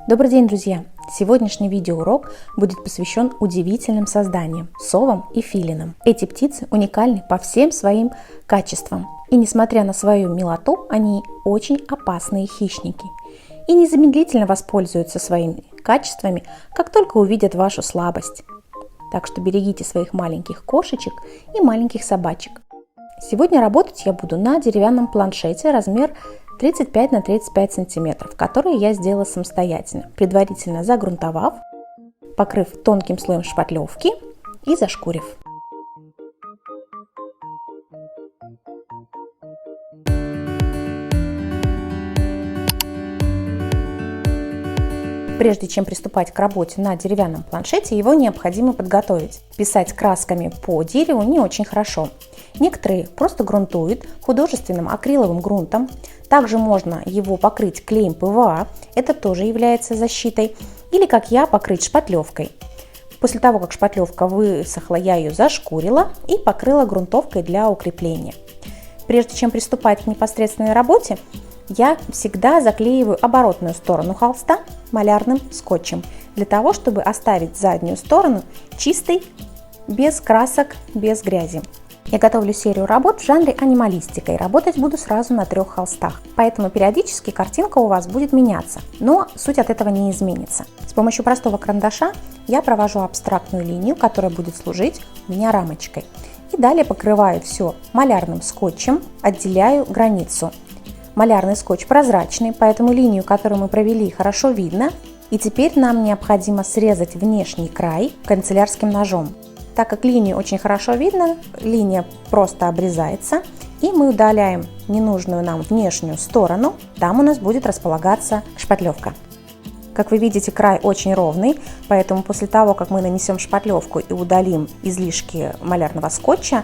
Добрый день, друзья! Сегодняшний видеоурок будет посвящен удивительным созданиям – совам и филинам. Эти птицы уникальны по всем своим качествам. И несмотря на свою милоту, они очень опасные хищники. И незамедлительно воспользуются своими качествами, как только увидят вашу слабость. Так что берегите своих маленьких кошечек и маленьких собачек. Сегодня работать я буду на деревянном планшете размер 35 на 35 сантиметров, который я сделала самостоятельно, предварительно загрунтовав, покрыв тонким слоем шпатлевки и зашкурив. Прежде чем приступать к работе на деревянном планшете, его необходимо подготовить. Писать красками по дереву не очень хорошо. Некоторые просто грунтуют художественным акриловым грунтом. Также можно его покрыть клеем ПВА, это тоже является защитой. Или, как я, покрыть шпатлевкой. После того, как шпатлевка высохла, я ее зашкурила и покрыла грунтовкой для укрепления. Прежде чем приступать к непосредственной работе, я всегда заклеиваю оборотную сторону холста малярным скотчем, для того, чтобы оставить заднюю сторону чистой, без красок, без грязи. Я готовлю серию работ в жанре анималистика и работать буду сразу на 3 холстах. Поэтому периодически картинка у вас будет меняться, но суть от этого не изменится. С помощью простого карандаша я провожу абстрактную линию, которая будет служить у меня рамочкой. И далее покрываю все малярным скотчем, отделяю границу. Малярный скотч прозрачный, поэтому линию, которую мы провели, хорошо видно. И теперь нам необходимо срезать внешний край канцелярским ножом. Так как линию очень хорошо видно, линия просто обрезается, и мы удаляем ненужную нам внешнюю сторону, там у нас будет располагаться шпатлевка. Как вы видите, край очень ровный, поэтому после того, как мы нанесем шпатлевку и удалим излишки малярного скотча,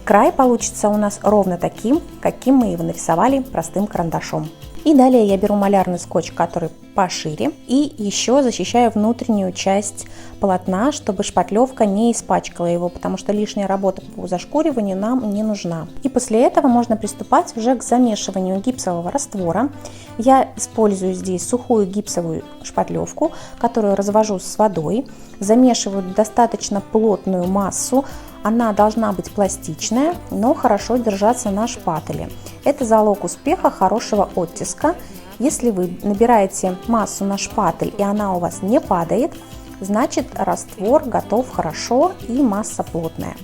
край получится у нас ровно таким, каким мы его нарисовали простым карандашом. И далее я беру малярный скотч, который пошире, и еще защищаю внутреннюю часть полотна, чтобы шпатлевка не испачкала его, потому что лишняя работа по зашкуриванию нам не нужна. И после этого можно приступать уже к замешиванию гипсового раствора. Я использую здесь сухую гипсовую шпатлевку, которую развожу с водой, замешиваю достаточно плотную массу. Она должна быть пластичная, но хорошо держаться на шпателе. Это залог успеха хорошего оттиска. Если вы набираете массу на шпатель и она у вас не падает, значит раствор готов хорошо и масса плотная.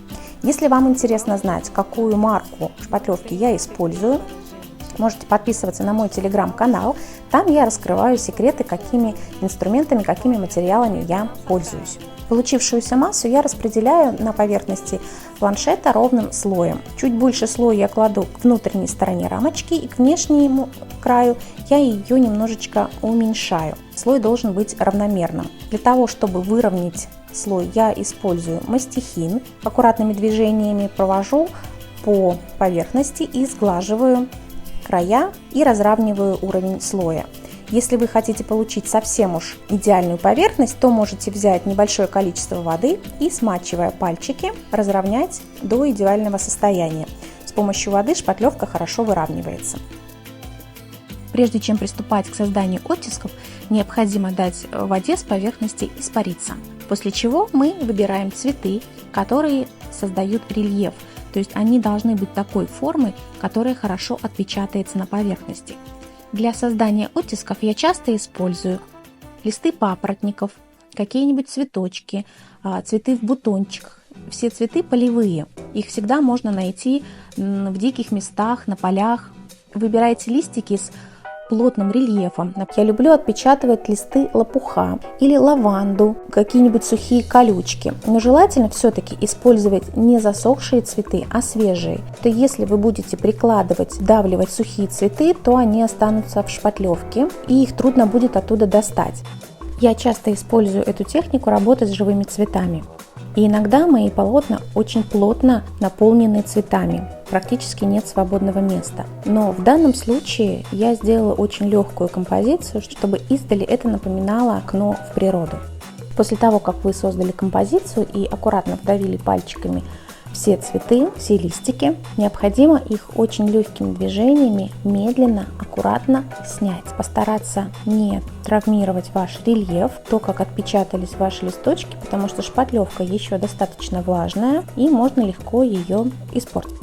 Если вам интересно знать, какую марку шпатлевки я использую, можете подписываться на мой телеграм-канал. Там я раскрываю секреты, какими инструментами, какими материалами я пользуюсь. Получившуюся массу я распределяю на поверхности планшета ровным слоем. Чуть больше слоя я кладу к внутренней стороне рамочки, и к внешнему краю я ее немножечко уменьшаю. Слой должен быть равномерным. Для того, чтобы выровнять слой, я использую мастихин. Аккуратными движениями провожу по поверхности и сглаживаю края и разравниваю уровень слоя. Если вы хотите получить совсем уж идеальную поверхность, то можете взять небольшое количество воды и, смачивая пальчики, разровнять до идеального состояния. С помощью воды шпатлевка хорошо выравнивается. Прежде чем приступать к созданию оттисков, необходимо дать воде с поверхности испариться. После чего мы выбираем цветы, которые создают рельеф. То есть они должны быть такой формы, которая хорошо отпечатается на поверхности. Для создания оттисков я часто использую листы папоротников, какие-нибудь цветочки, цветы в бутончиках. Все цветы полевые, их всегда можно найти в диких местах, на полях. Выбирайте листики с плотным рельефом. Я люблю отпечатывать листы лопуха или лаванду, какие-нибудь сухие колючки. Но желательно все-таки использовать не засохшие цветы, а свежие. То если вы будете прикладывать, вдавливать сухие цветы, то они останутся в шпатлевке и их трудно будет оттуда достать. Я часто использую эту технику работы с живыми цветами. И иногда мои полотна очень плотно наполнены цветами, практически нет свободного места. Но в данном случае я сделала очень легкую композицию, чтобы издали это напоминало окно в природу. После того, как вы создали композицию и аккуратно вдавили пальчиками все цветы, все листики. Необходимо их очень легкими движениями, медленно, аккуратно снять. Постараться не травмировать ваш рельеф, то, как отпечатались ваши листочки, потому что шпатлевка еще достаточно влажная и можно легко ее испортить.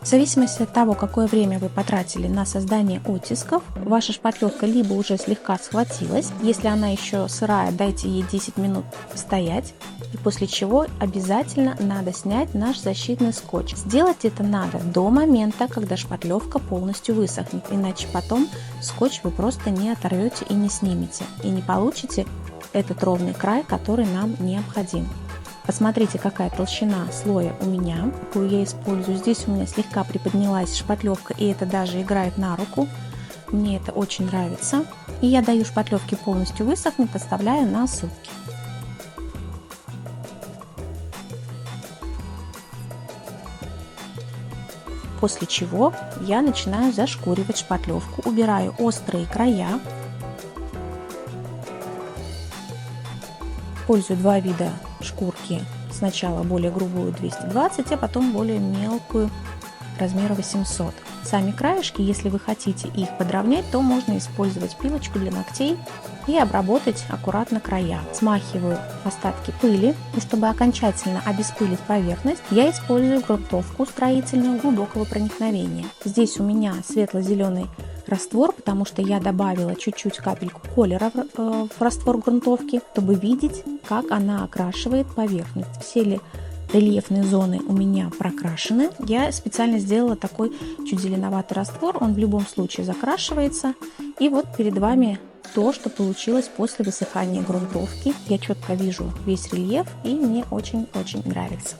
В зависимости от того, какое время вы потратили на создание оттисков, ваша шпатлевка либо уже слегка схватилась, если она еще сырая, дайте ей 10 минут постоять, и после чего обязательно надо снять наш защитный скотч. Сделать это надо до момента, когда шпатлевка полностью высохнет, иначе потом скотч вы просто не оторвете и не снимете, и не получите этот ровный край, который нам необходим. Посмотрите, какая толщина слоя у меня, какую я использую. Здесь у меня слегка приподнялась шпатлевка, и это даже играет на руку. Мне это очень нравится. И я даю шпатлевке полностью высохнуть, оставляю на сутки. После чего я начинаю зашкуривать шпатлевку, убираю острые края. Использую два вида шкурки. Сначала более грубую 220, а потом более мелкую размера 800. Сами краешки, если вы хотите их подровнять, то можно использовать пилочку для ногтей и обработать аккуратно края. Смахиваю остатки пыли, и чтобы окончательно обеспылить поверхность, я использую грунтовку строительную глубокого проникновения. Здесь у меня светло-зеленый раствор, потому что я добавила чуть-чуть капельку колера в раствор грунтовки, чтобы видеть, как она окрашивает поверхность. Все рельефные зоны у меня прокрашены. Я специально сделала такой чуть зеленоватый раствор, он в любом случае закрашивается. И вот перед вами то, что получилось после высыхания грунтовки. Я четко вижу весь рельеф, и мне очень-очень нравится.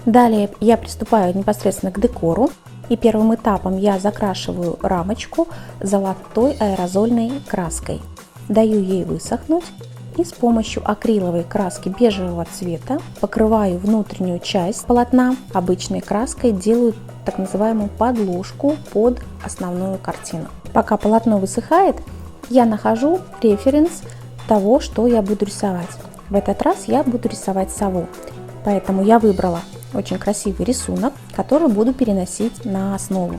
Далее я приступаю непосредственно к декору. И первым этапом я закрашиваю рамочку золотой аэрозольной краской. Даю ей высохнуть и с помощью акриловой краски бежевого цвета покрываю внутреннюю часть полотна обычной краской, делаю так называемую подложку под основную картину. Пока полотно высыхает, я нахожу референс того, что я буду рисовать. В этот раз я буду рисовать сову, поэтому я выбрала очень красивый рисунок, который буду переносить на основу.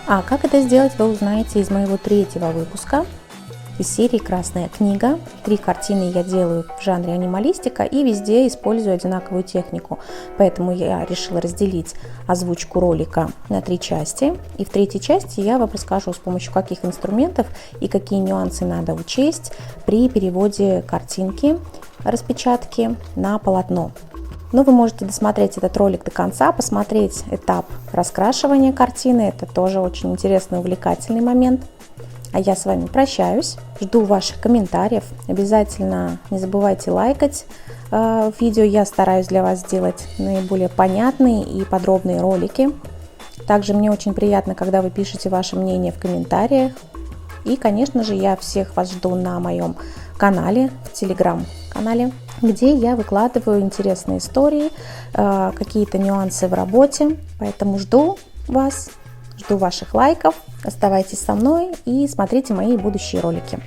А как это сделать, вы узнаете из моего третьего выпуска из серии «Красная книга». 3 картины я делаю в жанре анималистика и везде использую одинаковую технику. Поэтому я решила разделить озвучку ролика на 3 части. И в третьей части я вам расскажу, с помощью каких инструментов и какие нюансы надо учесть при переводе картинки, распечатки на полотно. Но вы можете досмотреть этот ролик до конца, посмотреть этап раскрашивания картины. Это тоже очень интересный, увлекательный момент. А я с вами прощаюсь. Жду ваших комментариев. Обязательно не забывайте лайкать видео. Я стараюсь для вас сделать наиболее понятные и подробные ролики. Также мне очень приятно, когда вы пишете ваше мнение в комментариях. И, конечно же, я всех вас жду на моем канале, в телеграм-канале, где я выкладываю интересные истории, какие-то нюансы в работе. Поэтому жду вас, жду ваших лайков. Оставайтесь со мной и смотрите мои будущие ролики.